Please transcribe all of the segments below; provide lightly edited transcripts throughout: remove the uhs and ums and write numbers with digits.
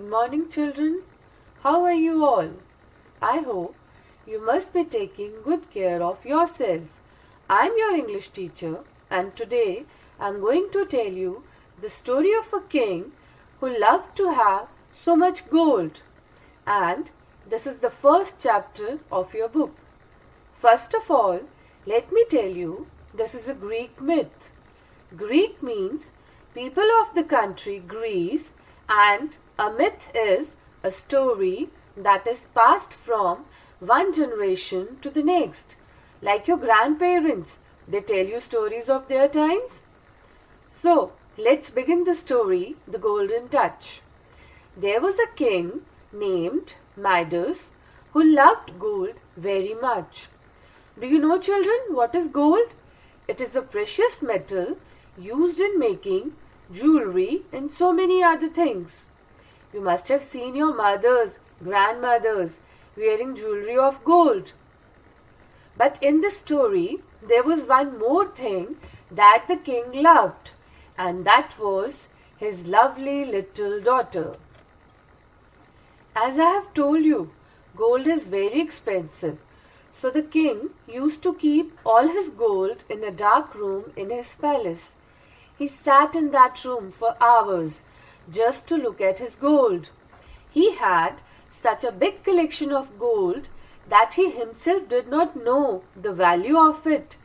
Good morning, children. How are you all? I hope you must be taking good care of yourself. I'm your English teacher, and today I'm going to tell you the story of a king who loved to have so much gold. And this is the first chapter of your book. First of all, let me tell you, this is a Greek myth. Greek means people of the country Greece, and a myth is a story that is passed from one generation to the next. Like your grandparents, they tell you stories of their times. So, let's begin the story, The Golden Touch. There was a king named Midas who loved gold very much. Do you know, children, what is gold? It is a precious metal used in making jewelry and so many other things. You must have seen your mothers, grandmothers wearing jewelry of gold. But in this story, there was one more thing that the king loved, and that was his lovely little daughter. As I have told you, gold is very expensive. So the king used to keep all his gold in a dark room in his palace. He sat in that room for hours just to look at his gold. He had such a big collection of gold that he himself did not know the value of it.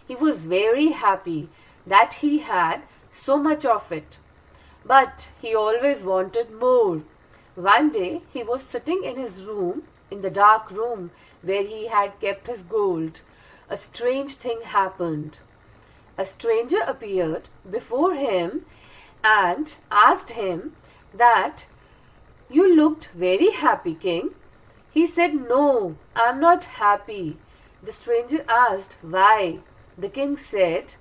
He was very happy that he had so much of it. But he always wanted more. One day he was sitting in his room, in the dark room where he had kept his gold. A strange thing happened. A stranger appeared before him and asked him that, "You looked very happy, king." He said, "No, I am not happy." The stranger asked, "Why?" The king said,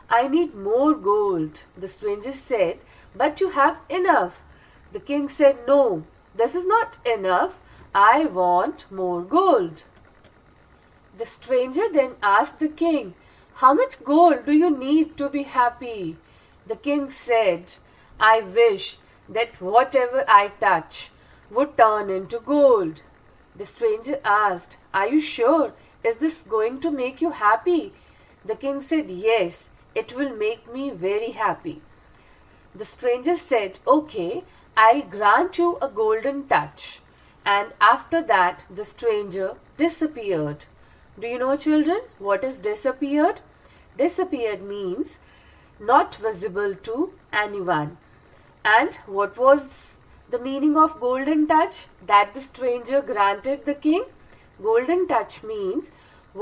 "I need more gold." The stranger said, "But you have enough." The king said, "No, this is not enough. I want more gold." The stranger then asked the king, "How much gold do you need to be happy?" The king said, "I wish that whatever I touch would turn into gold." The stranger asked, "Are you sure? Is this going to make you happy?" The king said, "Yes, it will make me very happy." The stranger said, "Okay, I'll grant you a golden touch." And after that, the stranger disappeared. Do you know, children, what is disappeared? Disappeared means not visible to anyone. And what was the meaning of golden touch that the stranger granted the king? Golden touch means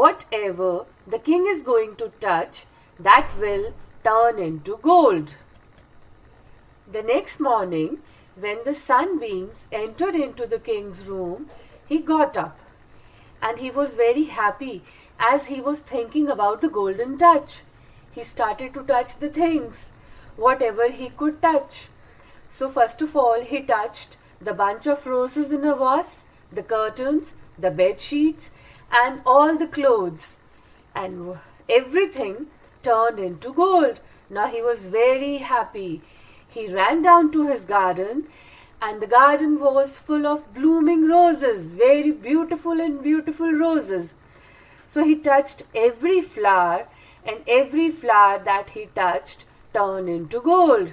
whatever the king is going to touch, that will turn into gold. The next morning, when the sunbeams entered into the king's room, he got up. And he was very happy as he was thinking about the golden touch. He started to touch the things, whatever he could touch. So first of all, he touched the bunch of roses in a vase, the curtains, the bed sheets, and all the clothes. And everything turned into gold. Now he was very happy. He ran down to his garden, and the garden was full of blooming roses, very beautiful and beautiful roses. So he touched every flower, and every flower that he touched turned into gold.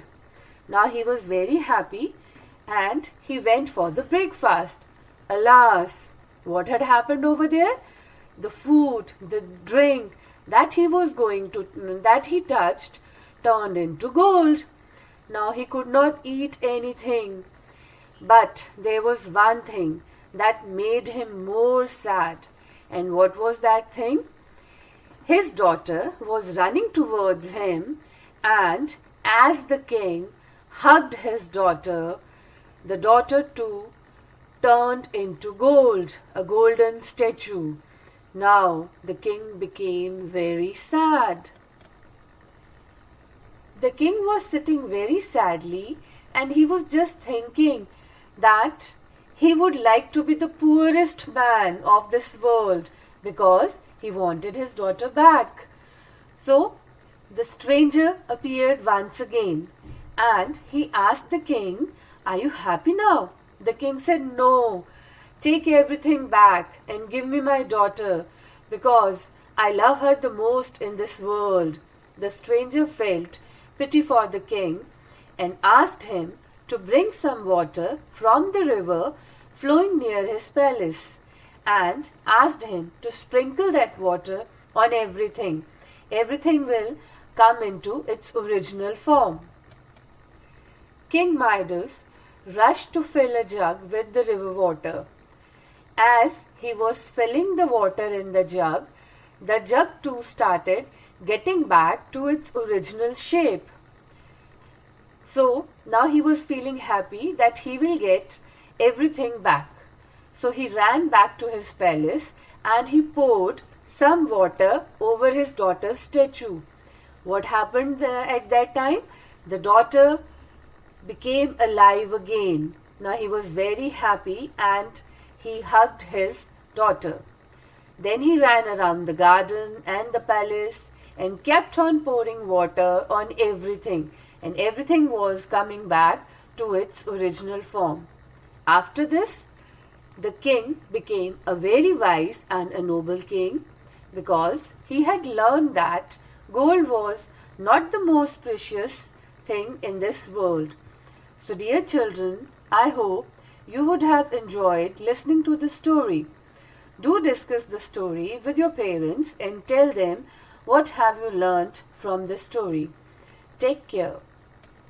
Now he was very happy, and he went for the breakfast. Alas, what had happened over there? The food, the drink that he touched turned into gold. Now he could not eat anything. But there was one thing that made him more sad. And what was that thing? His daughter was running towards him, and as the king hugged his daughter, the daughter too turned into gold, a golden statue. Now the king became very sad. The king was sitting very sadly, and he was just thinking that he would like to be the poorest man of this world because he wanted his daughter back. So the stranger appeared once again, and he asked the king, "Are you happy now?" The king said, "No, take everything back and give me my daughter, because I love her the most in this world." The stranger felt pity for the king and asked him to bring some water from the river flowing near his palace, and asked him to sprinkle that water on everything. Everything will come into its original form. King Midas rushed to fill a jug with the river water. As he was filling the water in the jug too started getting back to its original shape. So now he was feeling happy that he will get everything back. So he ran back to his palace and he poured some water over his daughter's statue. What happened at that time? The daughter became alive again. Now he was very happy and he hugged his daughter. Then he ran around the garden and the palace and kept on pouring water on everything, and everything was coming back to its original form. After this, the king became a very wise and a noble king, because he had learned that gold was not the most precious thing in this world. So dear children, I hope you would have enjoyed listening to the story. Do discuss the story with your parents and tell them what have you learnt from the story. Take care.